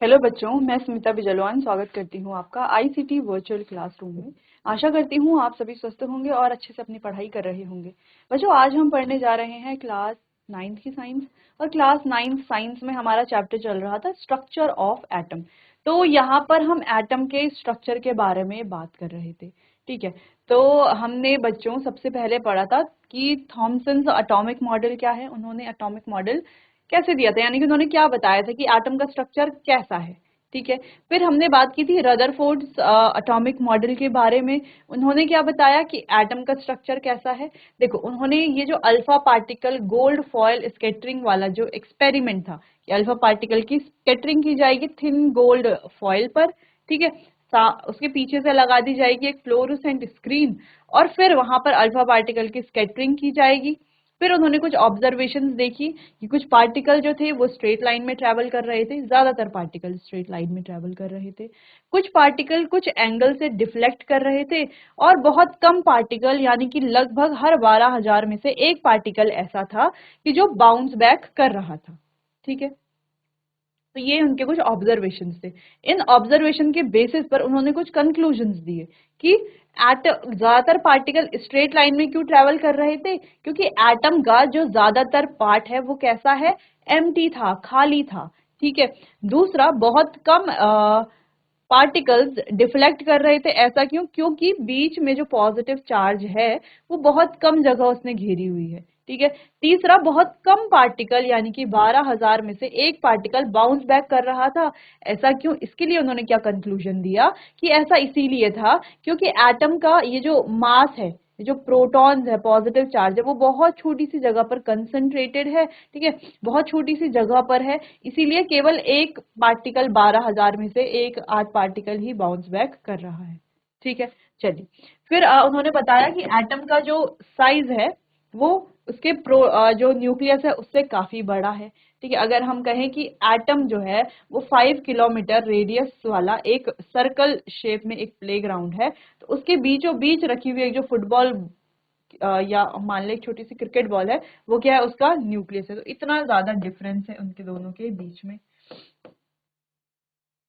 Hello बच्चों, मैं स्मिता बिजलवान स्वागत करती हूँ आपका आईसीटी वर्चुअल क्लासरूम में। आशा करती हूँ आप सभी स्वस्थ होंगे और अच्छे से अपनी पढ़ाई कर रहे होंगे। बच्चों, आज हम पढ़ने जा रहे हैं क्लास 9th की साइंस। और क्लास 9th साइंस में हमारा चैप्टर चल रहा था स्ट्रक्चर ऑफ एटम। तो यहाँ पर हम एटम के स्ट्रक्चर के बारे में बात कर रहे थे। ठीक है, तो हमने बच्चों सबसे पहले पढ़ा था कि थॉमसन एटॉमिक मॉडल क्या है। उन्होंने एटॉमिक मॉडल कैसे दिया था, यानी कि उन्होंने क्या बताया था कि एटम का स्ट्रक्चर कैसा है। ठीक है, फिर हमने बात की थी रदरफोर्ड्स एटॉमिक मॉडल के बारे में। उन्होंने क्या बताया कि एटम का स्ट्रक्चर कैसा है। देखो, उन्होंने ये जो alpha particle gold foil scattering वाला जो एक्सपेरिमेंट था कि अल्फा पार्टिकल की स्कैटरिंग की जाएगी थिन गोल्ड फॉयल पर। ठीक है, उसके पीछे से लगा दी जाएगी एक फ्लोरोसेंट स्क्रीन और फिर वहां पर अल्फा पार्टिकल की स्कैटरिंग की जाएगी। फिर उन्होंने कुछ ऑब्जर्वेशंस देखी कि कुछ पार्टिकल जो थे वो स्ट्रेट लाइन में ट्रेवल कर रहे थे, ज्यादातर पार्टिकल स्ट्रेट लाइन में ट्रेवल कर रहे थे। कुछ पार्टिकल कुछ एंगल से डिफ्लेक्ट कर रहे थे और बहुत कम पार्टिकल यानी कि लगभग हर 12,000 में से एक पार्टिकल ऐसा था कि जो बाउंस बैक कर रहा था। ठीक है, तो ये उनके कुछ ऑब्जर्वेशंस थे। इन ऑब्जर्वेशन के बेसिस पर उन्होंने कुछ कंक्लूजन्स दिए कि ज्यादातर पार्टिकल स्ट्रेट लाइन में क्यों ट्रेवल कर रहे थे, क्योंकि एटम का जो ज्यादातर पार्ट है वो कैसा है, एम्प्टी था, खाली था। ठीक है, दूसरा बहुत कम पार्टिकल्स डिफ्लेक्ट कर रहे थे। ऐसा क्यों, क्योंकि बीच में जो पॉजिटिव चार्ज है वो बहुत कम जगह उसने घेरी हुई है। ठीक है, तीसरा बहुत कम पार्टिकल यानी कि 12,000 में से एक पार्टिकल बाउंस बैक कर रहा था। ऐसा क्यों, इसके लिए उन्होंने क्या कंक्लूजन दिया कि ऐसा इसीलिए था क्योंकि एटम का ये जो मास है, ये जो प्रोटॉन्स है, पॉजिटिव चार्ज है, वो बहुत छोटी सी जगह पर कंसंट्रेटेड है। ठीक है, बहुत छोटी सी जगह पर है, इसीलिए केवल एक पार्टिकल 12,000 में से एक आध पार्टिकल ही बाउंस बैक कर रहा है। ठीक है, चलिए फिर उन्होंने बताया कि एटम का जो साइज है वो उसके जो न्यूक्लियस है उससे काफी बड़ा है। ठीक है, अगर हम कहें कि एटम जो है वो 5 किलोमीटर रेडियस वाला एक सर्कल शेप में एक प्लेग्राउंड है, तो उसके बीचों बीच रखी हुई एक जो फुटबॉल या मान ले एक छोटी सी क्रिकेट बॉल है, वो क्या है, उसका न्यूक्लियस है। तो इतना ज्यादा डिफरेंस है उनके दोनों के बीच में।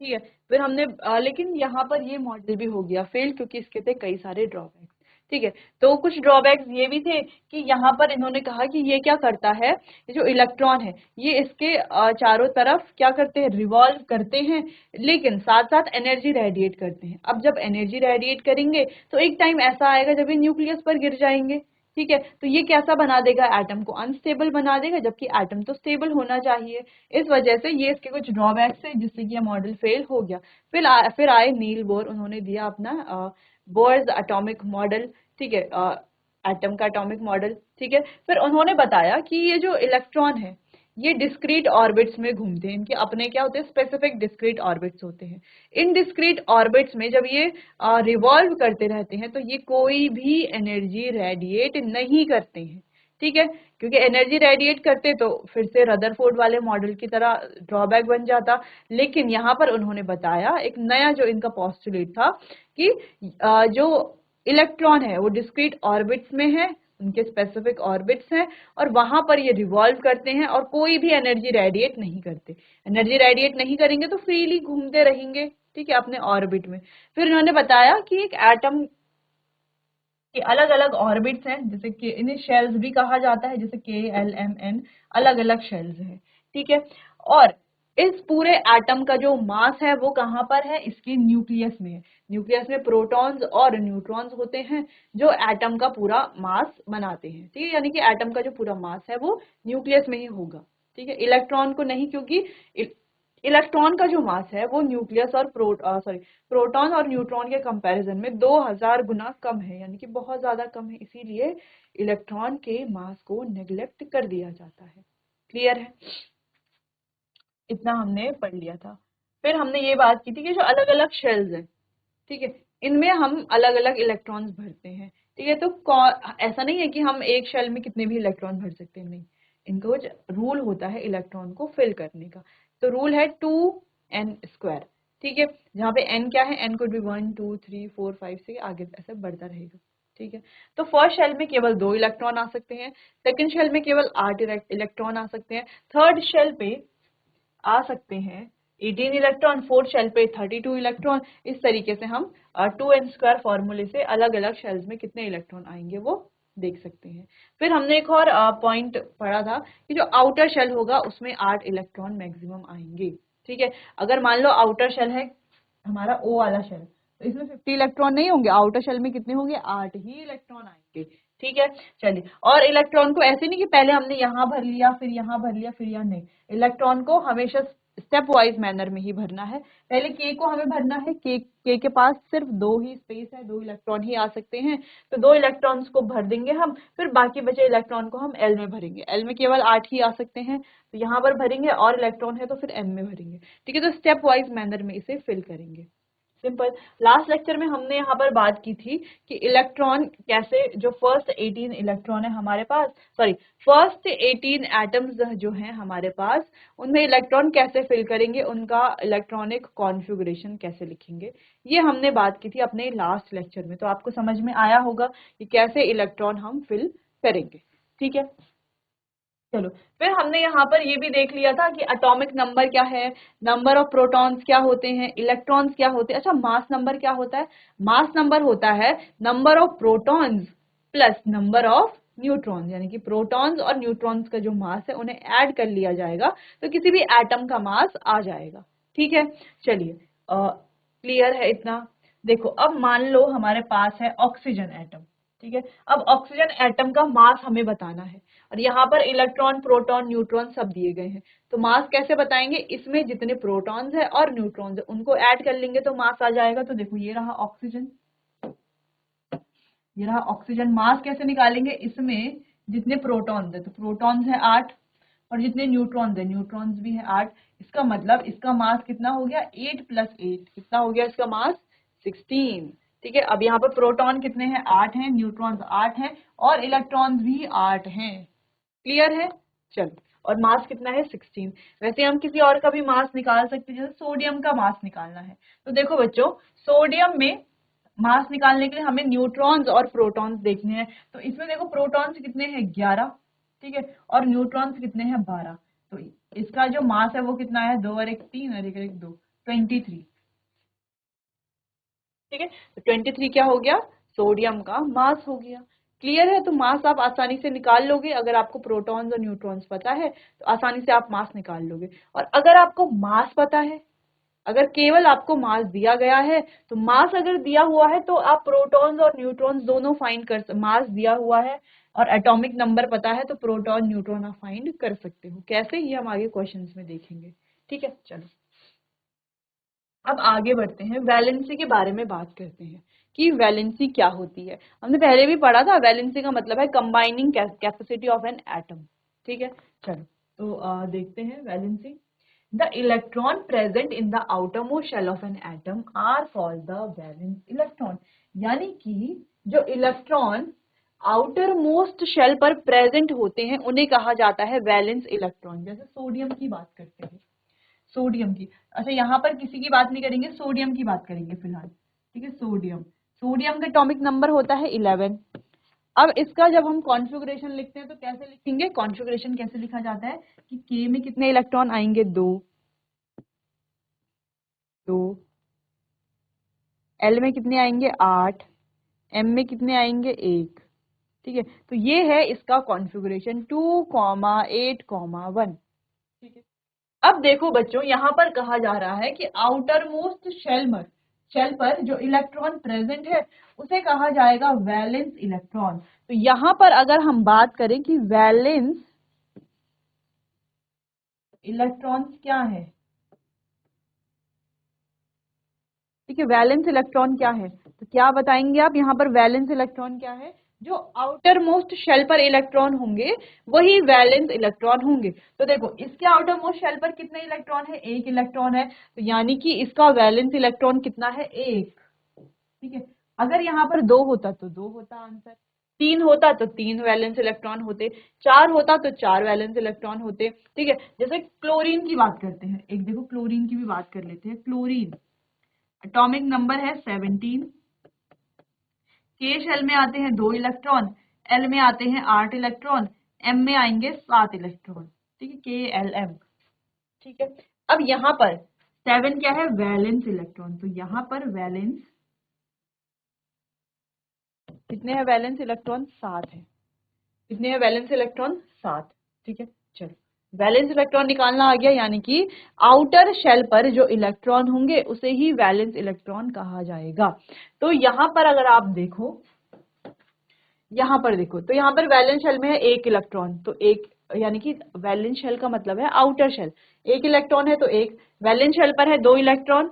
ठीक है, फिर हमने लेकिन यहाँ पर ये मॉडल भी हो गया फेल क्योंकि इसके थे कई सारे ड्रॉबैक्स। ठीक है, तो कुछ ड्रॉबैक्स ये भी थे कि यहाँ पर इन्होंने कहा कि ये क्या करता है, ये जो इलेक्ट्रॉन है ये इसके चारों तरफ क्या करते हैं, रिवॉल्व करते हैं, लेकिन साथ साथ एनर्जी रेडिएट करते हैं। अब जब एनर्जी रेडिएट करेंगे तो एक टाइम ऐसा आएगा जब ये न्यूक्लियस पर गिर जाएंगे। ठीक है, तो ये कैसा बना देगा, एटम को अनस्टेबल बना देगा, जबकि एटम तो स्टेबल होना चाहिए। इस वजह से ये इसके कुछ ड्रॉबैक्स है जिससे कि ये मॉडल फेल हो गया। फिर आए नील बोर, उन्होंने दिया अपना बोर्स एटॉमिक मॉडल। ठीक है, एटम का एटॉमिक मॉडल। ठीक है, फिर उन्होंने बताया कि ये जो इलेक्ट्रॉन है ये डिस्क्रीट ऑर्बिट्स में घूमते हैं, इनके अपने क्या होते हैं, स्पेसिफिक डिस्क्रीट ऑर्बिट्स होते हैं। इन डिस्क्रीट ऑर्बिट्स में जब ये रिवॉल्व करते रहते हैं तो ये कोई भी एनर्जी रेडिएट नहीं करते हैं। ठीक है, क्योंकि एनर्जी रेडिएट करते तो फिर से रदरफोर्ड वाले मॉडल की तरह ड्रॉबैक बन जाता। लेकिन यहाँ पर उन्होंने बताया एक नया जो इनका पोस्टुलेट था कि जो इलेक्ट्रॉन है वो डिस्क्रीट ऑर्बिट्स में है, उनके स्पेसिफिक ऑर्बिट्स हैं और वहां पर ये रिवॉल्व करते हैं और कोई भी एनर्जी रेडिएट नहीं करते। एनर्जी रेडिएट नहीं करेंगे तो फ्रीली घूमते रहेंगे, ठीक है, अपने ऑर्बिट में। फिर इन्होंने बताया कि एक एटम के अलग अलग ऑर्बिट्स हैं, जैसे कि इन्हें शेल्स भी कहा जाता है, जैसे KLMN, अलग अलग शेल्स हैं। ठीक है, और इस पूरे एटम का जो मास है वो कहाँ पर है, इसके न्यूक्लियस में है। न्यूक्लियस में प्रोटॉन्स और न्यूट्रॉन्स होते हैं जो एटम का पूरा मास बनाते हैं। ठीक है, यानी कि एटम का जो पूरा मास है वो न्यूक्लियस में ही होगा। ठीक है, इलेक्ट्रॉन को नहीं, क्योंकि इलेक्ट्रॉन का जो मास है वो न्यूक्लियस और प्रोटॉन और न्यूट्रॉन के कंपैरिजन में 2000 गुना कम है, यानी कि बहुत ज्यादा कम है, इसीलिए इलेक्ट्रॉन के मास को नेग्लेक्ट कर दिया जाता है। क्लियर है, इतना हमने पढ़ लिया था। फिर हमने ये बात की थी कि जो अलग अलग शेल्स हैं, ठीक है, इनमें हम अलग अलग इलेक्ट्रॉन्स भरते हैं। ठीक है, तो ऐसा नहीं है कि हम एक शेल में कितने भी इलेक्ट्रॉन भर सकते हैं, नहीं, इनका कुछ रूल होता है इलेक्ट्रॉन को फिल करने का। तो रूल है 2n²। ठीक है, जहाँ पे n क्या है, n could be 1 2 3 4 5 से आगे ऐसे बढ़ता रहेगा। ठीक है, तो फर्स्ट शेल में केवल 2 इलेक्ट्रॉन आ सकते हैं, सेकंड शेल में केवल 8 इलेक्ट्रॉन आ सकते हैं, थर्ड शेल पे आ सकते हैं 18 इलेक्ट्रॉन, फोर्थ शेल पे 32 इलेक्ट्रॉन। इस तरीके से हम 2n² फॉर्मूले से अलग अलग शेल्स में कितने इलेक्ट्रॉन आएंगे वो देख सकते हैं। फिर हमने एक और पॉइंट पढ़ा था कि जो आउटर शेल होगा उसमें 8 इलेक्ट्रॉन मैक्सिमम आएंगे। ठीक है, अगर मान लो आउटर शेल है हमारा O वाला शेल, तो इसमें 50 इलेक्ट्रॉन नहीं होंगे, आउटर शेल में कितने होंगे, 8 ही इलेक्ट्रॉन आएंगे। ठीक है, चलिए, और इलेक्ट्रॉन को ऐसे नहीं कि पहले हमने यहाँ भर लिया फिर यहाँ भर लिया फिर यहाँ, नहीं, इलेक्ट्रॉन को हमेशा स्टेप वाइज मैनर में ही भरना है। पहले के को हमें भरना है, के पास सिर्फ 2 ही स्पेस है, 2 इलेक्ट्रॉन ही आ सकते हैं, तो 2 इलेक्ट्रॉन्स को भर देंगे हम, फिर बाकी बचे इलेक्ट्रॉन को हम एल में भरेंगे। एल में केवल 8 ही आ सकते हैं, तो यहाँ पर भरेंगे, और इलेक्ट्रॉन है तो फिर एम में भरेंगे। ठीक है, तो स्टेप वाइज मैनर में इसे फिल करेंगे, सिंपल। लास्ट लेक्चर में हमने यहाँ पर बात की थी कि इलेक्ट्रॉन कैसे, जो फर्स्ट 18 इलेक्ट्रॉन है हमारे पास, सॉरी फर्स्ट 18 एटम्स जो हैं हमारे पास, उनमें इलेक्ट्रॉन कैसे फिल करेंगे, उनका इलेक्ट्रॉनिक कॉन्फ़िगरेशन कैसे लिखेंगे, ये हमने बात की थी अपने लास्ट लेक्चर में। तो आपको समझ में आया होगा कि कैसे इलेक्ट्रॉन हम फिल करेंगे। ठीक है, चलो, फिर हमने यहाँ पर ये भी देख लिया था कि एटॉमिक नंबर क्या है, नंबर ऑफ प्रोटॉन्स क्या होते हैं, इलेक्ट्रॉन्स क्या होते हैं। अच्छा, मास नंबर क्या होता है, मास नंबर होता है number of protons plus number of neutrons, यानी कि प्रोटॉन्स और न्यूट्रॉन्स का जो मास है उन्हें ऐड कर लिया जाएगा तो किसी भी एटम का मास आ जाएगा। ठीक है, चलिए, क्लियर है इतना। देखो, अब मान लो हमारे पास है ऑक्सीजन एटम। ठीक है, अब ऑक्सीजन एटम का मास हमें बताना है, और यहाँ पर इलेक्ट्रॉन, प्रोटॉन, न्यूट्रॉन सब दिए गए हैं, तो मास कैसे बताएंगे, इसमें जितने प्रोटॉन्स है और न्यूट्रॉन्स है उनको ऐड कर लेंगे तो मास आ जाएगा। तो देखो, ये रहा ऑक्सीजन, ये रहा ऑक्सीजन। मास कैसे निकालेंगे, इसमें जितने प्रोटॉन्स है तो प्रोटॉन्स है 8, और जितने न्यूट्रॉन्स है न्यूट्रॉन्स भी है 8। इसका मतलब इसका मास कितना हो गया, 8 + 8 कितना हो गया, इसका मास 16। ठीक है, अब यहाँ पर प्रोटॉन कितने हैं, 8 हैं, न्यूट्रॉन्स 8 हैं, और इलेक्ट्रॉन्स भी 8 हैं। क्लियर है, चलो, और मास कितना है, 16। वैसे हम किसी और का भी मास निकाल सकते हैं, जैसे सोडियम का मास निकालना है, तो देखो बच्चों, सोडियम में मास निकालने के लिए हमें न्यूट्रॉन्स और प्रोटॉन्स देखने हैं। तो इसमें देखो, प्रोटॉन्स कितने हैं, 11, ठीक है, और न्यूट्रॉन्स कितने हैं, 12। तो इसका जो मास है वो कितना है, 2 और 1 3 और 1 1 2, 23। ठीक है, तो 23 क्या हो गया, सोडियम का मास हो गया। क्लियर है, तो मास आप आसानी से निकाल लोगे, अगर आपको प्रोटॉन्स और न्यूट्रॉन्स पता है तो आसानी से आप मास निकाल लोगे। और अगर आपको मास पता है, अगर केवल आपको मास दिया गया है, तो मास अगर दिया हुआ है तो आप प्रोटॉन्स और न्यूट्रॉन्स दोनों फाइंड कर, मास दिया हुआ है और एटॉमिक नंबर पता है तो प्रोटॉन न्यूट्रॉन आप फाइंड कर सकते हो। कैसे, ये हम आगे क्वेश्चंस में देखेंगे। ठीक है, चलो, अब आगे बढ़ते हैं, वैलेंसी के बारे में बात करते हैं कि वैलेंसी क्या होती है। हमने पहले भी पढ़ा था, वैलेंसी का मतलब है combining capacity of an atom. ठीक है, चलो, तो देखते हैं valency. The electron present in the outermost shell of an atom are called the valence electron, यानी कि जो इलेक्ट्रॉन आउटर मोस्ट शेल पर प्रेजेंट होते हैं उन्हें कहा जाता है वैलेंस इलेक्ट्रॉन। जैसे सोडियम की बात करते हैं, सोडियम की, अच्छा यहाँ पर किसी की बात नहीं करेंगे, सोडियम की बात करेंगे फिलहाल। ठीक है, सोडियम, सोडियम का एटॉमिक नंबर होता है 11। अब इसका जब हम कॉन्फ़िगरेशन लिखते हैं तो कैसे लिखेंगे, कॉन्फ़िगरेशन कैसे लिखा जाता है कि के में कितने इलेक्ट्रॉन आएंगे, 2, 2, एल में कितने आएंगे, 8, एम में कितने आएंगे, 1। ठीक है, तो ये है इसका कॉन्फ़िगरेशन 2, 8, 1। ठीक है, अब देखो बच्चों, यहाँ पर कहा जा रहा है कि आउटर मोस्ट शेल पर जो इलेक्ट्रॉन प्रेजेंट है उसे कहा जाएगा वैलेंस इलेक्ट्रॉन। तो यहाँ पर अगर हम बात करें कि वैलेंस इलेक्ट्रॉन्स क्या है, ठीक है, वैलेंस इलेक्ट्रॉन क्या है, तो क्या बताएंगे आप, यहाँ पर वैलेंस इलेक्ट्रॉन क्या है, जो आउटर मोस्ट शेल पर इलेक्ट्रॉन होंगे वही वैलेंस इलेक्ट्रॉन होंगे। तो देखो, इसके आउटर मोस्ट शेल पर कितने इलेक्ट्रॉन है, 1 इलेक्ट्रॉन है, तो यानी कि इसका वैलेंस इलेक्ट्रॉन कितना है, 1। ठीक है, अगर यहाँ पर 2 होता तो 2 होता आंसर, 3 होता तो 3 वैलेंस इलेक्ट्रॉन होते, 4 होता तो 4 वैलेंस इलेक्ट्रॉन होते। ठीक है, जैसे क्लोरीन की बात करते हैं, एक देखो क्लोरीन की भी बात कर लेते हैं। क्लोरीन एटॉमिक नंबर है 17, के शेल में आते हैं 2 इलेक्ट्रॉन, एल में आते हैं 8 इलेक्ट्रॉन, एम में आएंगे 7 इलेक्ट्रॉन। ठीक है, के एल एम। ठीक है, अब यहाँ पर 7 क्या है, वैलेंस इलेक्ट्रॉन। तो यहाँ पर वैलेंस कितने हैं, वैलेंस इलेक्ट्रॉन 7 है। कितने हैं वैलेंस इलेक्ट्रॉन, 7। ठीक है, चलो वैलेंस इलेक्ट्रॉन निकालना आ गया, यानी कि आउटर शेल पर जो इलेक्ट्रॉन होंगे उसे ही वैलेंस इलेक्ट्रॉन कहा जाएगा। तो यहाँ पर अगर आप देखो, यहाँ पर देखो तो यहाँ पर वैलेंस शेल में है एक इलेक्ट्रॉन, तो एक, यानी कि वैलेंस शेल का मतलब है आउटर शेल। एक इलेक्ट्रॉन है तो एक, वैलेंस शेल पर है 2 इलेक्ट्रॉन,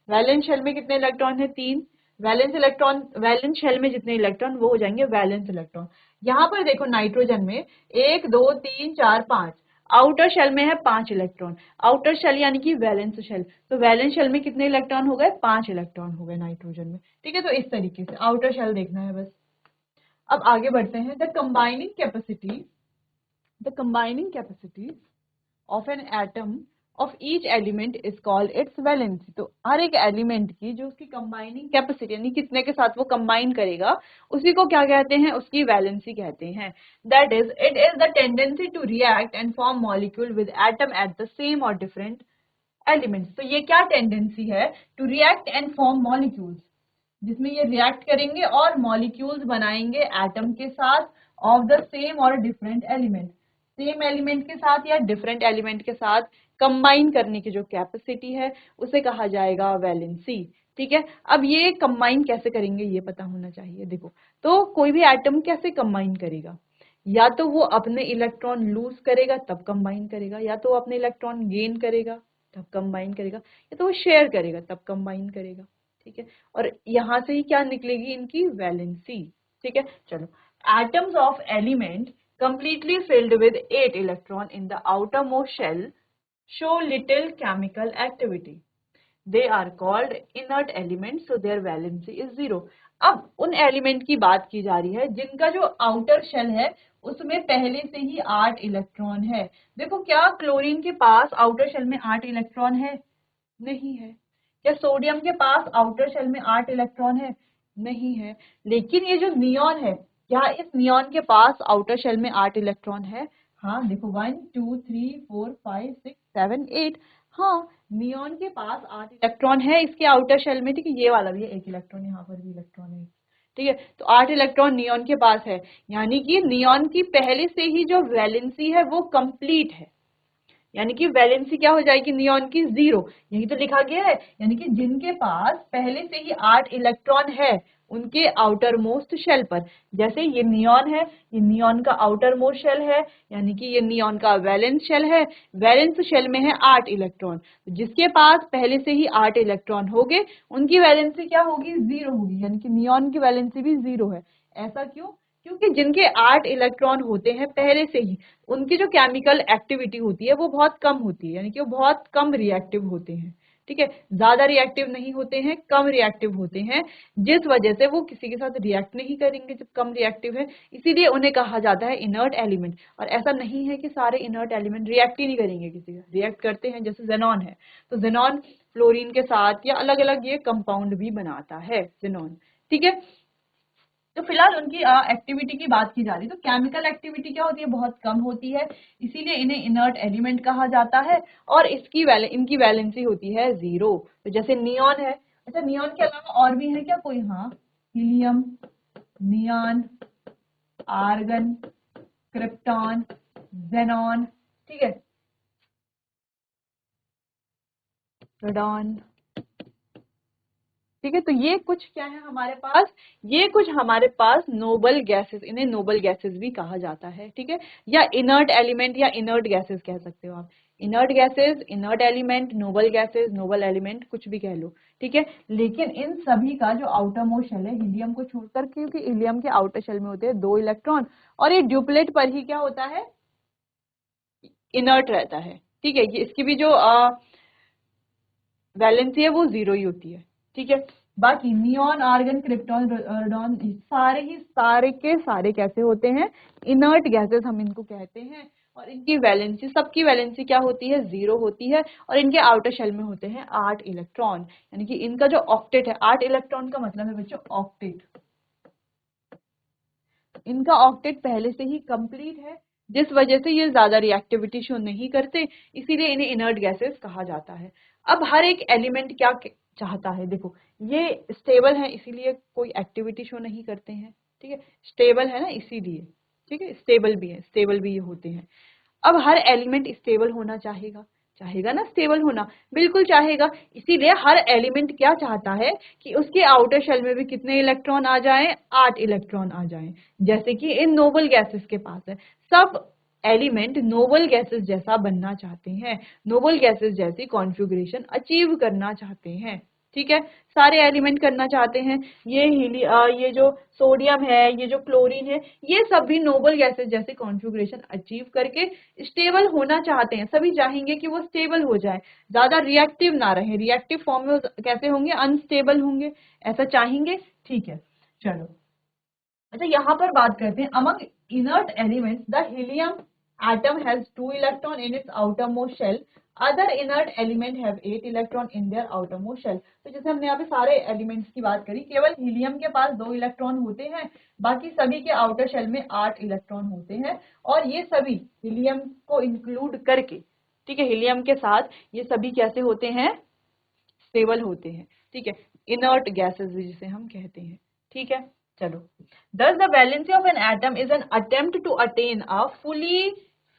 वैलेंस शेल में कितने इलेक्ट्रॉन है, 3। वैलेंस इलेक्ट्रॉन, वैलेंस शेल में जितने इलेक्ट्रॉन वो हो जाएंगे वैलेंस इलेक्ट्रॉन। यहाँ पर देखो नाइट्रोजन में 1 2 3 4 5, आउटर शेल में है 5 इलेक्ट्रॉन। आउटर शेल यानी कि वैलेंस शेल, तो वैलेंस शेल में कितने इलेक्ट्रॉन हो गए, 5 इलेक्ट्रॉन हो गए नाइट्रोजन में। ठीक है, तो इस तरीके से आउटर शेल देखना है बस। अब आगे बढ़ते हैं। The combining capacity of an atom of each element is called its valency. तो हर एक एलिमेंट की जो उसकी कंबाइनिंग कैपेसिटी, यानी कितने के साथ वो कंबाइन करेगा, उसी को क्या कहते हैं, उसकी वैलेंसी कहते हैं। That is, it is the tendency to react and form molecule with atom at the same और डिफरेंट एलिमेंट्स। तो ये क्या टेंडेंसी है, to react and form molecules, जिसमें ये रिएक्ट करेंगे और मॉलिक्यूल्स बनाएंगे एटम के साथ ऑफ द सेम और डिफरेंट एलिमेंट। सेम एलिमेंट के साथ या डिफरेंट एलिमेंट के साथ कंबाइन करने की जो कैपेसिटी है उसे कहा जाएगा वैलेंसी। ठीक है, अब ये कंबाइन कैसे करेंगे ये पता होना चाहिए। देखो, तो कोई भी एटम कैसे कंबाइन करेगा, या तो वो अपने इलेक्ट्रॉन लूज करेगा तब कंबाइन करेगा, या तो वो अपने इलेक्ट्रॉन गेन करेगा तब कंबाइन करेगा, या तो वो शेयर करेगा तब कंबाइन करेगा। ठीक है, और यहां से ही क्या निकलेगी, इनकी वैलेंसी। ठीक है, चलो, atoms of element completely filled with 8 electron in the outermost shell show little chemical activity. They are called inert elements, so their valency is 0. अब उन एलिमेंट की बात की जा रही है जिनका जो आउटर शेल है उसमें पहले से ही 8 इलेक्ट्रॉन है। देखो, क्या क्लोरीन के पास आउटर शेल में 8 इलेक्ट्रॉन है, नहीं है। क्या सोडियम के पास आउटर शेल में 8 इलेक्ट्रॉन है, नहीं है। लेकिन ये जो नियॉन है, क्या इस नियॉन के पास आउटर शेल में 8 इलेक्ट्रॉन है, हाँ देखो 1 2 3 4 5 6 7 8, हाँ नियॉन के पास 8 इलेक्ट्रॉन है इसके आउटर शेल में। ठीक है, ये वाला भी है 1 इलेक्ट्रॉन, यहाँ पर भी इलेक्ट्रॉन है। ठीक है, तो 8 इलेक्ट्रॉन नियॉन के पास है, यानी कि नियॉन की पहले से ही जो वैलेंसी है वो कंप्लीट है, यानी कि वैलेंसी क्या हो जाएगी नियॉन की, 0। यही तो लिखा गया है, यानी कि जिनके पास पहले से ही 8 इलेक्ट्रॉन है उनके आउटर मोस्ट शेल पर, जैसे ये नियॉन है, ये नियॉन का आउटर मोस्ट शेल है, यानी कि ये नियॉन का वैलेंस शेल है। वैलेंस शेल में है 8 इलेक्ट्रॉन, जिसके पास पहले से ही 8 इलेक्ट्रॉन हो गए उनकी वैलेंसी क्या होगी, 0 होगी, यानी कि नियॉन की वैलेंसी भी 0 है। ऐसा क्यों, क्योंकि जिनके 8 इलेक्ट्रॉन होते हैं पहले से ही, उनकी जो केमिकल एक्टिविटी होती है वो बहुत कम होती है, यानी कि वो बहुत कम रिएक्टिव होते हैं। ठीक है, ज्यादा रिएक्टिव नहीं होते हैं, कम रिएक्टिव होते हैं, जिस वजह से वो किसी के साथ रिएक्ट नहीं करेंगे जब कम रिएक्टिव है, इसीलिए उन्हें कहा जाता है इनर्ट एलिमेंट। और ऐसा नहीं है कि सारे इनर्ट एलिमेंट रिएक्ट ही नहीं करेंगे, किसी का रिएक्ट करते हैं, जैसे जेनॉन है, तो जेनॉन फ्लोरीन के साथ या अलग अलग ये कंपाउंड भी बनाता है जेनॉन। ठीक है, तो फिलहाल उनकी एक्टिविटी की बात की जा रही है, तो केमिकल एक्टिविटी क्या होती है, बहुत कम होती है, इसीलिए इन्हें इनर्ट एलिमेंट कहा जाता है। और इनकी वैलेंसी होती है 0। तो जैसे नियॉन है, अच्छा नियॉन के अलावा और भी है क्या कोई, हाँ helium, neon, argon, krypton, xenon, ठीक है, रेडॉन। ठीक है, तो ये कुछ क्या है हमारे पास, ये कुछ हमारे पास नोबल गैसेस, इन्हें नोबल गैसेस भी कहा जाता है। ठीक है, या इनर्ट एलिमेंट या इनर्ट गैसेस कह सकते हो आप, inert gases, inert element, noble gases, noble element, कुछ भी कह लो। ठीक है, लेकिन इन सभी का जो आउटर मोस्ट शेल है हीलियम को छोड़कर, क्योंकि हीलियम के आउटर शेल में होते हैं 2 इलेक्ट्रॉन और ये ड्यूप्लेट पर ही क्या होता है, इनर्ट रहता है। ठीक है, ये इसकी भी जो वैलेंसी है वो 0 ही होती है। ठीक है, बाकी नियॉन, आर्गन, क्रिप्टॉन, रेडॉन, सारे ही सारे के सारे कैसे होते हैं, इनर्ट गैसेस हम इनको कहते हैं। और इनकी वैलेंसी, सबकी वैलेंसी क्या होती है, 0 होती है। और इनके आउटर शेल में होते हैं 8 इलेक्ट्रॉन, यानी कि इनका जो ऑक्टेट है, 8 इलेक्ट्रॉन का मतलब है बच्चों ऑक्टेट, इनका ऑक्टेट पहले से ही कंप्लीट है, जिस वजह से ये ज्यादा रिएक्टिविटी शो नहीं करते, इसीलिए इन्हें इनर्ट गैसेस कहा जाता है। अब हर एक एलिमेंट क्या चाहता है, देखो ये स्टेबल है इसीलिए कोई एक्टिविटी शो नहीं करते हैं, ठीक है, स्टेबल है ना इसीलिए, ठीक है, स्टेबल भी है, स्टेबल भी ये होते हैं। अब हर एलिमेंट स्टेबल होना चाहेगा, चाहेगा ना स्टेबल होना, बिल्कुल चाहेगा, इसीलिए हर एलिमेंट क्या चाहता है कि उसके आउटर शेल में भी कितने इलेक्ट्रॉन आ जाएं, 8 इलेक्ट्रॉन आ जाएं, जैसे कि इन नोबल गैसेस के पास है। सब एलिमेंट नोबल गैसेस जैसा बनना चाहते हैं, नोबल गैसेस जैसी कॉन्फ़िगरेशन अचीव करना चाहते हैं, ठीक है, सारे एलिमेंट करना चाहते हैं। ये जो सोडियम है, ये जो क्लोरीन है, ये सब भी नोबल गैसेस जैसे कॉन्फ़िगरेशन अचीव करके स्टेबल होना चाहते हैं, सभी चाहेंगे कि वो स्टेबल हो जाए, ज्यादा रिएक्टिव ना रहे, रिएक्टिव फॉर्म में कैसे होंगे, अनस्टेबल होंगे, ऐसा चाहेंगे, ठीक है। चलो अच्छा यहाँ पर बात करते हैं, among inert elements the helium atom has 2 electron in its outermost shell, other inert element have 8 electron in their outermost shell। तो जैसे हमने यहाँ पे सारे एलिमेंट्स की बात करी, केवल हीलियम के पास 2 इलेक्ट्रॉन होते हैं, बाकी सभी के आउटर शेल में 8 इलेक्ट्रॉन होते हैं, और ये सभी हीलियम को इंक्लूड करके, ठीक है, हीलियम के साथ ये सभी कैसे होते हैं, स्टेबल होते हैं, ठीक है, इनर्ट गैसेस जिसे हम कहते हैं, ठीक है। चलो, thus the valency of an atom is an attempt to attain a fully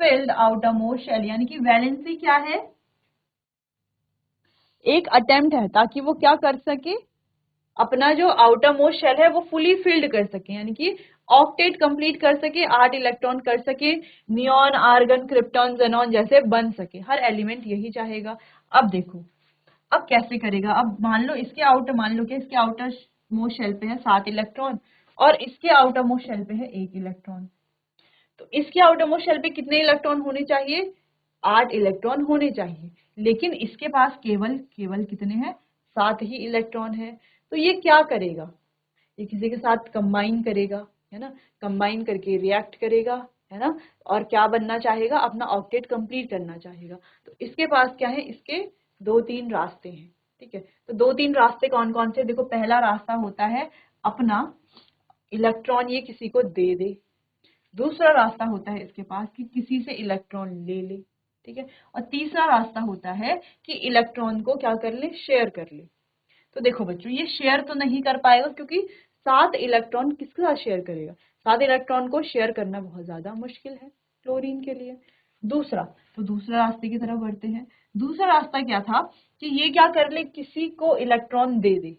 filled outermost shell, यानी कि वैलेंसी क्या है, एक अटेम्प्ट है ताकि वो क्या कर सके, अपना जो आउटर मोस्ट शेल है वो फुली फिल्ड कर सके, यानी कि ऑक्टेट कंप्लीट कर सके, 8 इलेक्ट्रॉन कर सके, नियॉन आर्गन क्रिप्टॉन जेनॉन जैसे बन सके, हर एलिमेंट यही चाहेगा। अब देखो अब कैसे करेगा, अब मान लो कि इसके आउटर मोस्ट शेल पे है 7 इलेक्ट्रॉन और इसके आउटर मोस्ट शेल पे है 1 इलेक्ट्रॉन, तो इसके आउटर मोस्ट शेल पे कितने इलेक्ट्रॉन होने चाहिए, 8 इलेक्ट्रॉन होने चाहिए, लेकिन इसके पास केवल केवल कितने हैं, 7 ही इलेक्ट्रॉन है। तो ये क्या करेगा, ये किसी के साथ कंबाइन करेगा, है ना, कंबाइन करके रिएक्ट करेगा, है ना, और क्या बनना चाहेगा, अपना ऑक्टेट कंप्लीट करना चाहेगा। तो इसके पास क्या है, इसके 2-3 रास्ते हैं, ठीक है। तो 2-3 रास्ते कौन कौन से, देखो पहला रास्ता होता है अपना इलेक्ट्रॉन ये किसी को दे दे, दूसरा रास्ता होता है इसके पास कि किसी से इलेक्ट्रॉन ले ले, ठीक है, और तीसरा रास्ता होता है कि इलेक्ट्रॉन को क्या कर ले, शेयर कर ले। तो देखो बच्चों ये शेयर तो नहीं कर पाएगा क्योंकि 7 इलेक्ट्रॉन किसके साथ शेयर करेगा, 7 इलेक्ट्रॉन को शेयर करना बहुत ज्यादा मुश्किल है क्लोरीन के लिए। दूसरा, तो दूसरा रास्ते की तरफ बढ़ते हैं, दूसरा रास्ता क्या था कि ये क्या कर ले, किसी को इलेक्ट्रॉन दे दे,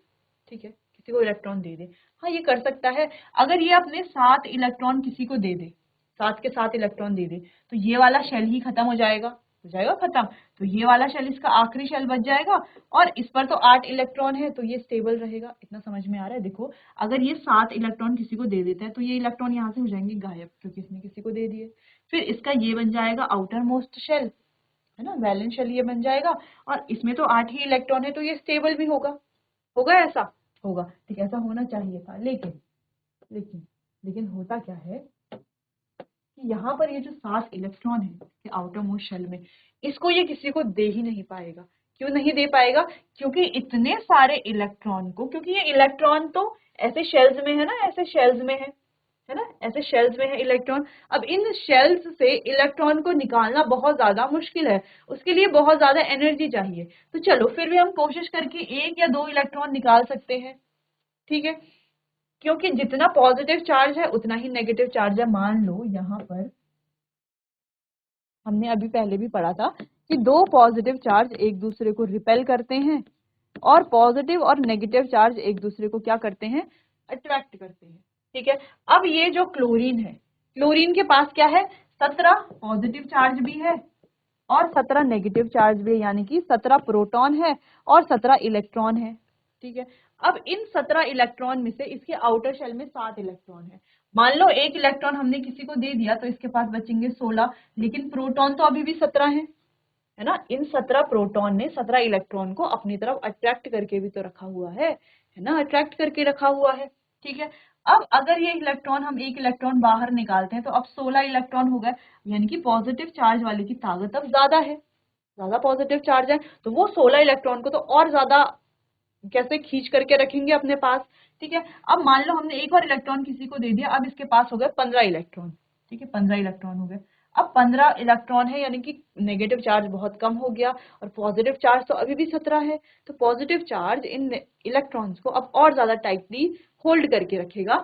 ठीक है, किसी को इलेक्ट्रॉन दे दे, हाँ ये कर सकता है। अगर ये अपने 7 इलेक्ट्रॉन किसी को दे दे, 7 के 7 इलेक्ट्रॉन दे दे, तो ये वाला शेल ही खत्म हो जाएगा खत्म, तो ये वाला शेल इसका आखिरी शेल बच जाएगा, और इस पर तो 8 इलेक्ट्रॉन है तो ये स्टेबल रहेगा। इतना समझ में आ रहा है, देखो अगर ये 7 इलेक्ट्रॉन किसी को दे देता है तो ये इलेक्ट्रॉन यहाँ से हो जाएंगे गायब क्योंकि इसने किसी को दे दिए, फिर इसका ये बन जाएगा आउटर मोस्ट शेल, है ना, वैलेंस शेल ये बन जाएगा, और इसमें तो 8 ही इलेक्ट्रॉन है तो ये स्टेबल भी होगा, होगा ऐसा, होगा, ठीक, ऐसा होना चाहिए था, लेकिन लेकिन लेकिन होता क्या है कि यहाँ पर ये जो 7 इलेक्ट्रॉन है आउटर मोस्ट शेल में, इसको ये किसी को दे ही नहीं पाएगा। क्यों नहीं दे पाएगा, क्योंकि इतने सारे इलेक्ट्रॉन को, क्योंकि ये इलेक्ट्रॉन तो ऐसे शेल्स में है ना, ऐसे शेल्स में है ना, ऐसे शेल्स में है इलेक्ट्रॉन। अब इन शेल्स से इलेक्ट्रॉन को निकालना बहुत ज्यादा मुश्किल है, उसके लिए बहुत ज्यादा एनर्जी चाहिए। तो चलो फिर भी हम कोशिश करके 1 या 2 इलेक्ट्रॉन निकाल सकते हैं, ठीक है, क्योंकि जितना पॉजिटिव चार्ज है उतना ही नेगेटिव चार्ज है। मान लो यहाँ पर हमने अभी पहले भी पढ़ा था कि 2 पॉजिटिव चार्ज एक दूसरे को रिपेल करते हैं और पॉजिटिव और नेगेटिव चार्ज एक दूसरे को क्या करते हैं, अट्रैक्ट करते हैं, ठीक है। अब ये जो क्लोरीन है, क्लोरीन के पास क्या है, 17 पॉजिटिव चार्ज भी है और 17 नेगेटिव चार्ज भी है, यानी कि 17 प्रोटॉन है और 17 इलेक्ट्रॉन है, ठीक है। अब इन 17 इलेक्ट्रॉन में से इसके आउटर शेल में 7 इलेक्ट्रॉन है, मान लो 1 इलेक्ट्रॉन हमने किसी को दे दिया तो इसके पास बचेंगे 16, लेकिन प्रोटॉन तो अभी भी 17 है ना, इन 17 प्रोटॉन ने 17 इलेक्ट्रॉन को अपनी तरफ अट्रैक्ट करके भी तो रखा हुआ है ना, अट्रैक्ट करके रखा हुआ है, ठीक है। अब अगर ये इलेक्ट्रॉन, हम 1 इलेक्ट्रॉन बाहर निकालते हैं तो अब 16 इलेक्ट्रॉन हो गए, यानी कि पॉजिटिव चार्ज वाले की ताकत अब ज्यादा है, ज्यादा पॉजिटिव चार्ज है, तो वो 16 इलेक्ट्रॉन को तो और ज्यादा कैसे खींच करके रखेंगे अपने पास, ठीक है। अब मान लो हमने एक और इलेक्ट्रॉन किसी को दे दिया, अब इसके पास हो गए 15 इलेक्ट्रॉन, ठीक है, 15 इलेक्ट्रॉन हो गए। अब 15 इलेक्ट्रॉन है, यानी कि नेगेटिव चार्ज बहुत कम हो गया और पॉजिटिव चार्ज तो अभी भी 17 है। तो पॉजिटिव चार्ज इन इलेक्ट्रॉन्स को अब और ज्यादा टाइटली होल्ड करके रखेगा।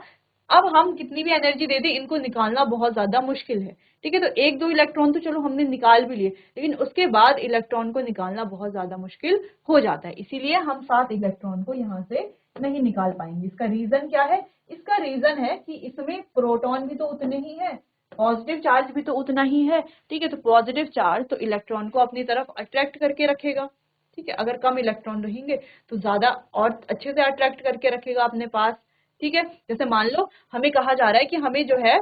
अब हम कितनी भी एनर्जी दे दें, इनको निकालना बहुत ज्यादा मुश्किल है। ठीक है, तो एक दो इलेक्ट्रॉन तो चलो हमने निकाल भी लिए, लेकिन उसके बाद इलेक्ट्रॉन को निकालना बहुत ज्यादा मुश्किल हो जाता है। इसीलिए हम 7 इलेक्ट्रॉन को यहाँ से नहीं निकाल पाएंगे। इसका रीजन क्या है? इसका रीजन है कि इसमें प्रोटॉन भी तो उतने ही है, पॉजिटिव चार्ज भी तो उतना ही है। ठीक है, तो पॉजिटिव चार्ज तो इलेक्ट्रॉन को अपनी तरफ अट्रैक्ट करके रखेगा। ठीक है, अगर कम इलेक्ट्रॉन रहेंगे तो ज्यादा और अच्छे से अट्रैक्ट करके रखेगा अपने पास। ठीक है, जैसे मान लो हमें कहा जा रहा है कि हमें जो है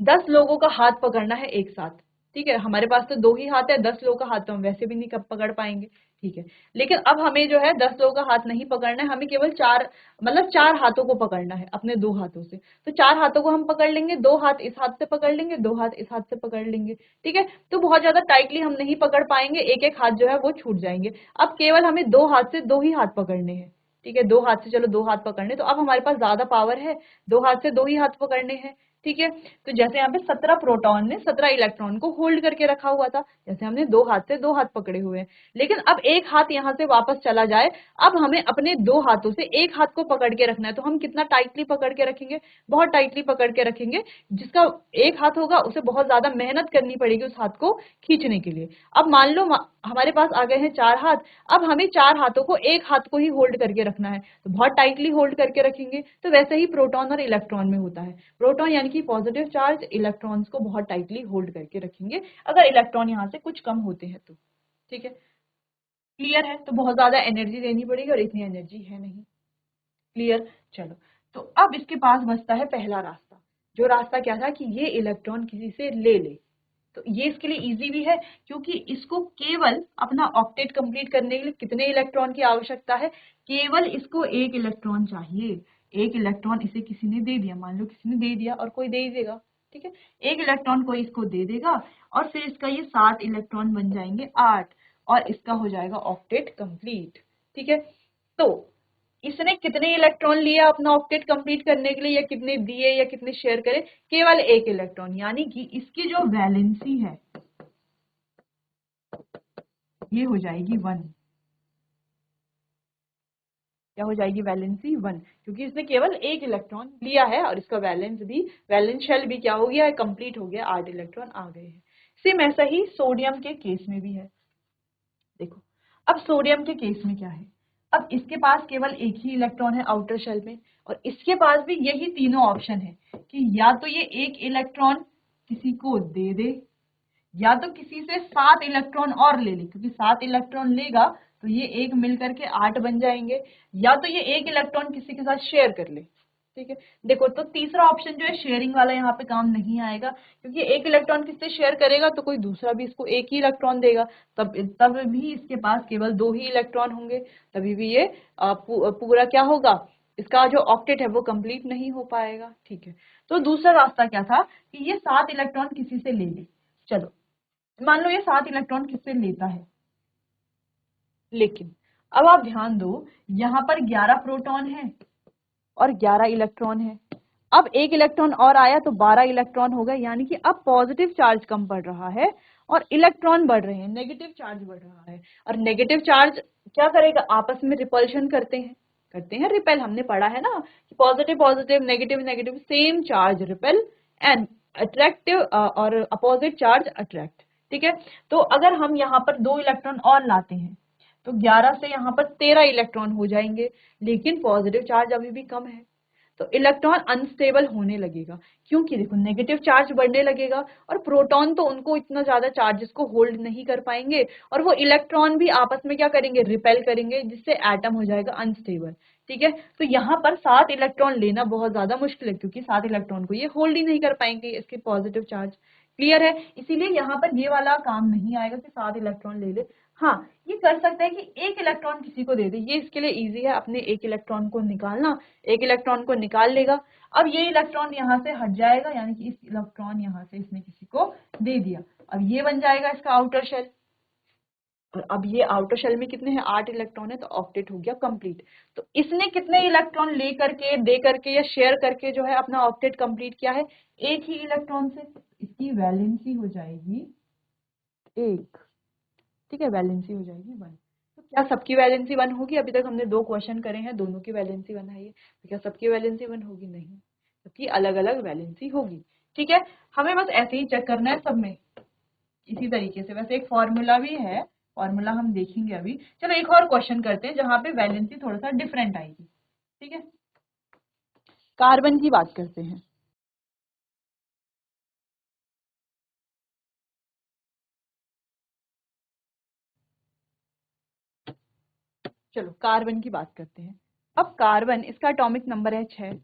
10 लोगों का हाथ पकड़ना है एक साथ। ठीक है, हमारे पास तो 2 ही हाथ है, 10 लोगों का हाथ तो हम वैसे भी नहीं पकड़ पाएंगे। ठीक है, लेकिन अब हमें जो है 10 लोगों का हाथ नहीं पकड़ना है, हमें केवल 4 मतलब 4 हाथों को पकड़ना है अपने 2 हाथों से। तो 4 हाथों को हम पकड़ लेंगे, 2 हाथ इस हाथ से पकड़ लेंगे, 2 हाथ इस हाथ से पकड़ लेंगे। ठीक है, तो बहुत ज्यादा टाइटली हम नहीं पकड़ पाएंगे, एक एक हाथ जो है वो छूट जाएंगे। अब केवल हमें 2 हाथ से 2 ही हाथ पकड़ने हैं। ठीक है, 2 हाथ से चलो 2 हाथ पकड़ने, तो अब हमारे पास ज्यादा पावर है, 2 हाथ से 2 ही हाथ पकड़ने हैं। ठीक है, तो जैसे यहाँ पे 17 प्रोटॉन ने 17 इलेक्ट्रॉन को होल्ड करके रखा हुआ था, जैसे हमने 2 हाथ से 2 हाथ पकड़े हुए हैं। लेकिन अब एक हाथ यहाँ से वापस चला जाए, अब हमें अपने 2 हाथों से एक हाथ को पकड़ के रखना है। तो हम कितना टाइटली पकड़ के रखेंगे? बहुत टाइटली पकड़ के रखेंगे। जिसका एक हाथ होगा उसे बहुत ज्यादा मेहनत करनी पड़ेगी उस हाथ को खींचने के लिए। अब मान लो हमारे पास आ गए हैं 4 हाथ, अब हमें 4 हाथों को एक हाथ को ही होल्ड करके रखना है, तो बहुत टाइटली होल्ड करके रखेंगे। तो वैसे ही प्रोटॉन और इलेक्ट्रॉन में होता है। प्रोटॉन यानी कि पॉजिटिव चार्ज इलेक्ट्रॉन्स को बहुत टाइटली होल्ड करके रखेंगे, अगर इलेक्ट्रॉन यहाँ से कुछ कम होते हैं तो। ठीक है, क्लियर है? तो बहुत ज्यादा एनर्जी देनी पड़ेगी और इतनी एनर्जी है नहीं। क्लियर? चलो, तो अब इसके पास बचता है पहला रास्ता। जो रास्ता क्या था कि ये इलेक्ट्रॉन किसी से ले ले। तो ये इसके लिए इजी भी है, क्योंकि इसको केवल अपना ऑक्टेट कंप्लीट करने के लिए कितने इलेक्ट्रॉन की आवश्यकता है? केवल इसको एक इलेक्ट्रॉन चाहिए। एक इलेक्ट्रॉन इसे किसी ने दे दिया, मान लो किसी ने दे दिया और कोई दे ही देगा। ठीक है, एक इलेक्ट्रॉन कोई इसको दे देगा और फिर इसका ये 7 इलेक्ट्रॉन बन जाएंगे 8, और इसका हो जाएगा ऑक्टेट कंप्लीट। ठीक है, तो इसने कितने इलेक्ट्रॉन लिए अपना ऑक्टेट कंप्लीट करने के लिए, या कितने दिए या कितने शेयर करे? केवल एक इलेक्ट्रॉन, यानी कि इसकी जो वैलेंसी है ये हो जाएगी 1। क्या हो जाएगी? वैलेंसी 1, क्योंकि इसने केवल एक इलेक्ट्रॉन लिया है और इसका वैलेंस शेल भी क्या हो गया है? कंप्लीट हो गया, 8 इलेक्ट्रॉन आ गए हैं। सेम ऐसा ही सोडियम के केस में भी है। देखो, अब सोडियम के केस में क्या है? अब इसके पास केवल एक ही इलेक्ट्रॉन है आउटर शेल में, और इसके पास भी यही तीनों ऑप्शन है कि या तो ये एक इलेक्ट्रॉन किसी को दे दे, या तो किसी से 7 इलेक्ट्रॉन और ले ले, क्योंकि 7 इलेक्ट्रॉन लेगा तो ये एक मिलकर के 8 बन जाएंगे, या तो ये एक इलेक्ट्रॉन किसी के साथ शेयर कर ले। ठीक है, देखो, तो तीसरा ऑप्शन जो है शेयरिंग वाला यहाँ पे काम नहीं आएगा, क्योंकि एक इलेक्ट्रॉन किससे शेयर करेगा तो कोई दूसरा भी इसको एक ही इलेक्ट्रॉन देगा, तब भी इसके पास केवल 2 ही इलेक्ट्रॉन होंगे, तभी भी ये पूरा क्या होगा? इसका जो ऑक्टेट है वो कंप्लीट नहीं हो पाएगा। ठीक है, तो दूसरा रास्ता क्या था कि ये 7 इलेक्ट्रॉन किसी से ले ले। चलो, मान लो ये 7 इलेक्ट्रॉन किससे लेता है, लेकिन अब आप ध्यान दो, यहाँ पर 11 प्रोटॉन है और 11 इलेक्ट्रॉन है। अब एक इलेक्ट्रॉन और आया तो 12 इलेक्ट्रॉन हो गए, यानी कि अब पॉजिटिव चार्ज कम पड़ रहा है और इलेक्ट्रॉन बढ़ रहे हैं, नेगेटिव चार्ज बढ़ रहा है। और नेगेटिव चार्ज क्या करेगा? आपस में रिपल्शन करते हैं रिपेल। हमने पढ़ा है ना कि positive positive, negative negative, same charge repel and attractive, और अपोजिट चार्ज अट्रैक्ट। ठीक है, तो अगर हम यहाँ पर 2 इलेक्ट्रॉन और लाते हैं तो 11 से यहाँ पर 13 इलेक्ट्रॉन हो जाएंगे, लेकिन पॉजिटिव चार्ज अभी भी कम है, तो इलेक्ट्रॉन अनस्टेबल होने लगेगा, क्योंकि देखो नेगेटिव चार्ज बढ़ने लगेगा और प्रोटॉन तो उनको इतना ज्यादा चार्जेस को होल्ड नहीं कर पाएंगे, और वो इलेक्ट्रॉन भी आपस में क्या करेंगे? रिपेल करेंगे, जिससे एटम हो जाएगा अनस्टेबल। ठीक है, तो यहाँ पर 7 इलेक्ट्रॉन लेना बहुत ज्यादा मुश्किल है, क्योंकि 7 इलेक्ट्रॉन को ये होल्ड ही नहीं कर पाएंगे इसके पॉजिटिव चार्ज। क्लियर है? इसीलिए यहाँ पर ये वाला काम नहीं आएगा कि 7 इलेक्ट्रॉन ले ले। हाँ, ये कर सकते हैं कि एक इलेक्ट्रॉन किसी को दे दे, ये इसके लिए इजी है अपने एक इलेक्ट्रॉन को निकालना। एक इलेक्ट्रॉन को निकाल लेगा, अब ये इलेक्ट्रॉन यहाँ से हट जाएगा, यानी कि इस इलेक्ट्रॉन यहाँ से इसने किसी को दे दिया, अब ये बन जाएगा इसका आउटर शेल। और अब ये आउटर शेल में कितने हैं, 8 इलेक्ट्रॉन है, तो ऑक्टेट हो गया कंप्लीट। तो इसने कितने इलेक्ट्रॉन ले करके, दे करके या शेयर करके जो है अपना ऑक्टेट कंप्लीट किया है, एक ही इलेक्ट्रॉन से। इसकी वैलेंसी हो जाएगी 1, ठीक है, वैलेंसी हो जाएगी 1। तो क्या सबकी वैलेंसी 1 होगी? अभी तक हमने 2 क्वेश्चन करे हैं, दोनों की वैलेंसी 1 है, तो क्या सबकी वैलेंसी 1 होगी? नहीं, सबकी अलग अलग वैलेंसी होगी। ठीक है, हमें बस ऐसे ही चेक करना है सब में इसी तरीके से। वैसे एक फॉर्मूला भी है, फॉर्मूला हम देखेंगे अभी। चलो एक और क्वेश्चन करते हैं जहां पे वैलेंसी थोड़ा सा डिफरेंट आएगी। ठीक है, कार्बन की बात करते हैं। चलो कार्बन की बात करते हैं। अब कार्बन, इसका एटॉमिक नंबर है 6।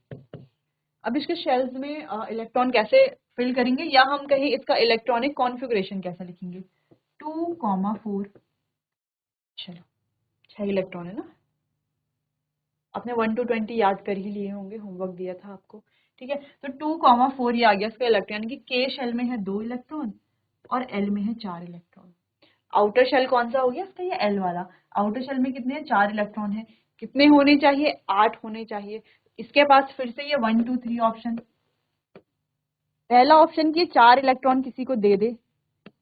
अब इसके शेल्स में इलेक्ट्रॉन कैसे फिल करेंगे, या हम कहें इसका इलेक्ट्रॉनिक कॉन्फ़िगरेशन कैसा लिखेंगे? 2,4। चलो 6 इलेक्ट्रॉन है ना, आपने 1 to 20 याद कर ही लिए होंगे, होमवर्क दिया था आपको। ठीक है, तो 2,4 ये आ गया इसका इलेक्ट्रॉन, यानी कि के शेल में है 2 इलेक्ट्रॉन और एल में है 4 इलेक्ट्रॉन। आउटर शेल कौन सा हो गया इसका? ये एल वाला। आउटर शेल में कितने हैं? 4 इलेक्ट्रॉन है। कितने होने चाहिए? 8 होने चाहिए। इसके पास फिर से ये 1 2 3 ऑप्शन। पहला ऑप्शन कि 4 इलेक्ट्रॉन किसी को दे दे,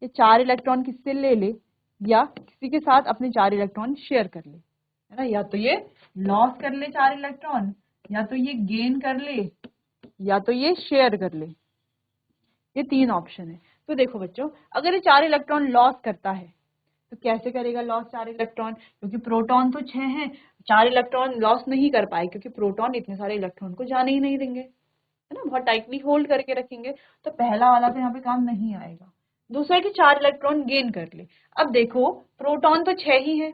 ये 4 इलेक्ट्रॉन किससे ले ले, या किसी के साथ अपने 4 इलेक्ट्रॉन शेयर कर ले, है ना। या तो ये लॉस कर ले 4 इलेक्ट्रॉन, या तो ये गेन कर ले, या तो ये शेयर कर ले। ये 3 ऑप्शन है। तो देखो बच्चों, अगर ये 4 इलेक्ट्रॉन लॉस करता है तो कैसे करेगा लॉस 4 इलेक्ट्रॉन? क्योंकि प्रोटॉन तो 6 हैं, 4 इलेक्ट्रॉन लॉस नहीं कर पाए क्योंकि प्रोटॉन इतने सारे इलेक्ट्रॉन को जाने ही नहीं देंगे, है ना, बहुत टाइटली होल्ड करके रखेंगे। तो पहला वाला तो यहाँ पे काम नहीं आएगा। दूसरा है कि 4 इलेक्ट्रॉन गेन कर ले। अब देखो प्रोटॉन तो 6 ही है,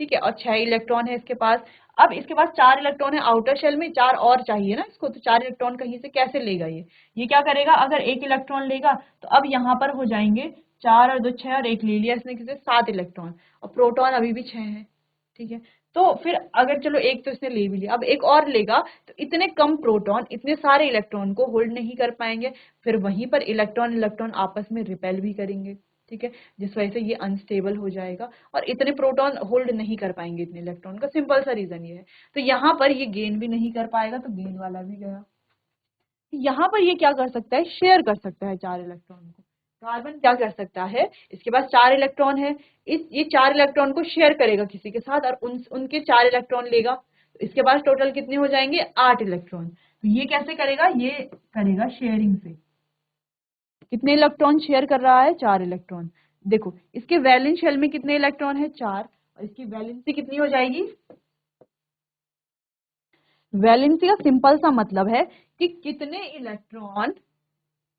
ठीक है, और 6 इलेक्ट्रॉन है इसके पास। अब इसके पास 4 इलेक्ट्रॉन है आउटर शेल में, 4 और चाहिए ना इसको, तो 4 इलेक्ट्रॉन कहीं से कैसे लेगा ये क्या करेगा? अगर एक इलेक्ट्रॉन लेगा तो अब यहाँ पर हो जाएंगे 4 और 2 6, और एक ले लिया इसने किसे? 7 इलेक्ट्रॉन, और प्रोटॉन अभी भी 6 है। ठीक है, तो फिर अगर चलो एक तो इसने ले भी लिया, अब एक और लेगा, तो इतने कम प्रोटॉन इतने सारे इलेक्ट्रॉन को होल्ड नहीं कर पाएंगे, फिर वहीं पर इलेक्ट्रॉन इलेक्ट्रॉन आपस में रिपेल भी करेंगे। ठीक है, जिस वजह से ये अनस्टेबल हो जाएगा और इतने प्रोटॉन होल्ड नहीं कर पाएंगे इतने इलेक्ट्रॉन का। सिंपल सा रीजन ये है। तो यहाँ पर ये गेन भी नहीं कर पाएगा, तो गेन वाला भी गया। यहाँ पर ये क्या कर सकता है? शेयर कर सकता है 4 इलेक्ट्रॉन को। कार्बन क्या कर सकता है? इसके पास 4 इलेक्ट्रॉन है, ये 4 इलेक्ट्रॉन को शेयर करेगा किसी के साथ, और उनके 4 इलेक्ट्रॉन लेगा, तो इसके पास टोटल कितने हो जाएंगे? 8 इलेक्ट्रॉन। तो ये कैसे करेगा? ये करेगा शेयरिंग से। कितने इलेक्ट्रॉन शेयर कर रहा है? 4 इलेक्ट्रॉन। देखो इसके वैलेंस शेल में कितने इलेक्ट्रॉन है? 4, और इसकी वैलेंसी कितनी हो जाएगी? वैलेंसी का सिंपल सा मतलब है कि कितने इलेक्ट्रॉन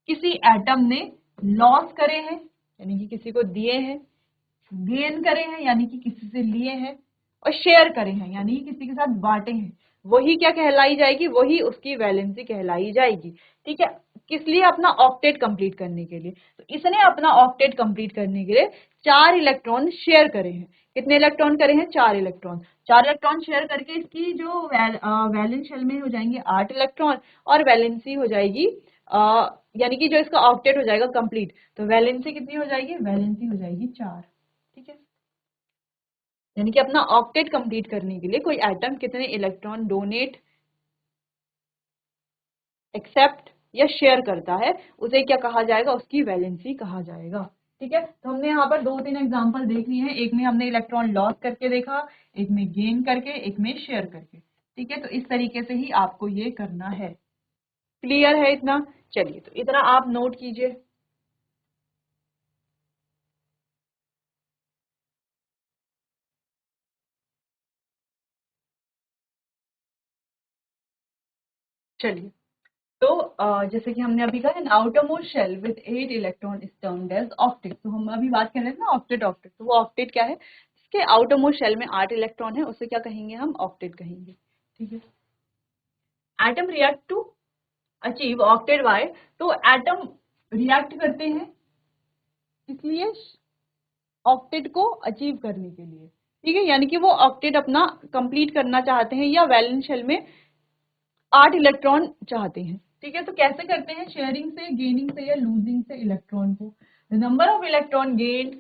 किसी एटम ने लॉस करे हैं, यानी कि किसी को दिए हैं, गेन करे हैं यानी कि किसी से लिए हैं, और शेयर करे हैं यानी कि किसी के साथ बांटे हैं, वही क्या कहलाई जाएगी? वही उसकी वैलेंसी कहलाई जाएगी। ठीक है, किस लिए? अपना ऑक्टेट कंप्लीट करने के लिए। तो इसने अपना ऑक्टेट कंप्लीट करने के लिए 4 इलेक्ट्रॉन शेयर करे हैं। कितने इलेक्ट्रॉन करे हैं? 4 इलेक्ट्रॉन। 4 इलेक्ट्रॉन शेयर करके इसकी जो वैलेंस शेल में हो जाएंगे 8 इलेक्ट्रॉन, और वैलेंसी हो जाएगी यानी कि जो इसका ऑक्टेट हो जाएगा कंप्लीट, तो वैलेंसी कितनी हो जाएगी? वैलेंसी हो जाएगी 4। ठीक है, यानी कि अपना ऑक्टेट कंप्लीट करने के लिए कोई एटम कितने इलेक्ट्रॉन डोनेट, एक्सेप्ट या शेयर करता है, उसे क्या कहा जाएगा? उसकी वैलेंसी कहा जाएगा। ठीक है, तो हमने यहाँ पर 2-3 एग्जांपल देख लिए हैं। एक में हमने इलेक्ट्रॉन लॉस करके देखा, एक में गेन करके, एक में शेयर करके। ठीक है, तो इस तरीके से ही आपको ये करना है। क्लियर है इतना? चलिए, तो इतना आप नोट कीजिए। चलिए, तो जैसे कि हमने अभी कहा, an outermost shell with 8 electron is termed as octet. तो हम अभी बात कर रहे थे ना ऑक्टेट ऑक्टेट, तो वो ऑक्टेट क्या है? इसके आउटरमोस्ट शेल में 8 इलेक्ट्रॉन है, उसे क्या कहेंगे? हम ऑक्टेट कहेंगे। ठीक है, atom react to achieve octet by, तो एटम रिएक्ट करते हैं इसलिए ऑक्टेट को अचीव करने के लिए। ठीक है, यानी कि वो ऑक्टेट अपना कंप्लीट करना चाहते हैं, या वैलेंस शेल में 8 इलेक्ट्रॉन चाहते हैं। ठीक है, तो कैसे करते हैं? शेयरिंग से, गेनिंग से, या लूजिंग से इलेक्ट्रॉन को। The number of electron gained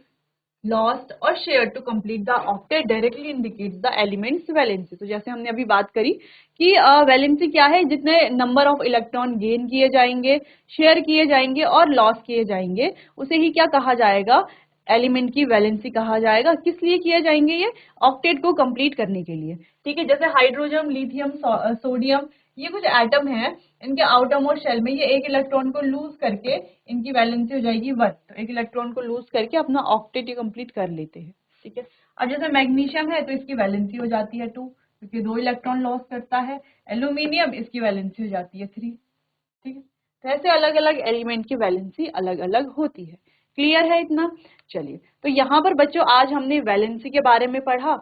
lost और share to complete the octet directly indicates the element's valency. तो जैसे हमने अभी बात करी कि वैलेंसी क्या है, जितने नंबर ऑफ इलेक्ट्रॉन गेन किए जाएंगे, शेयर किए जाएंगे और लॉस किए जाएंगे, उसे ही क्या कहा जाएगा, एलिमेंट की वैलेंसी कहा जाएगा। किस लिए किए जाएंगे ये, ऑक्टेट को कंप्लीट करने के लिए। ठीक है, जैसे हाइड्रोजन, लिथियम, सोडियम, ये कुछ एटम है, इनके आउटर मोस्ट शेल में ये एक इलेक्ट्रॉन को लूज करके इनकी वैलेंसी हो जाएगी 1। तो एक इलेक्ट्रॉन को लूज करके अपना ऑक्टेट ये कंप्लीट कर लेते हैं। ठीक है, अब जैसे मैग्नीशियम है तो इसकी वैलेंसी हो जाती है 2, क्योंकि 2 इलेक्ट्रॉन लॉस करता है। एल्यूमिनियम, इसकी वैलेंसी हो जाती है 3। ठीक है, तो ऐसे अलग अलग एलिमेंट की वैलेंसी अलग अलग होती है। क्लियर है इतना? चलिए, तो यहाँ पर बच्चों आज हमने वैलेंसी के बारे में पढ़ा,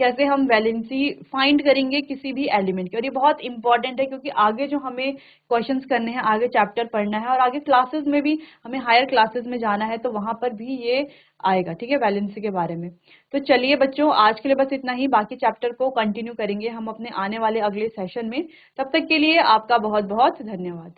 कैसे हम वैलेंसी फाइंड करेंगे किसी भी एलिमेंट की। और ये बहुत इंपॉर्टेंट है, क्योंकि आगे जो हमें क्वेश्चंस करने हैं, आगे चैप्टर पढ़ना है और आगे क्लासेस में भी, हमें हायर क्लासेस में जाना है, तो वहां पर भी ये आएगा। ठीक है, वैलेंसी के बारे में। तो चलिए बच्चों, आज के लिए बस इतना ही। बाकी चैप्टर को कंटिन्यू करेंगे हम अपने आने वाले अगले सेशन में। तब तक के लिए आपका बहुत बहुत धन्यवाद।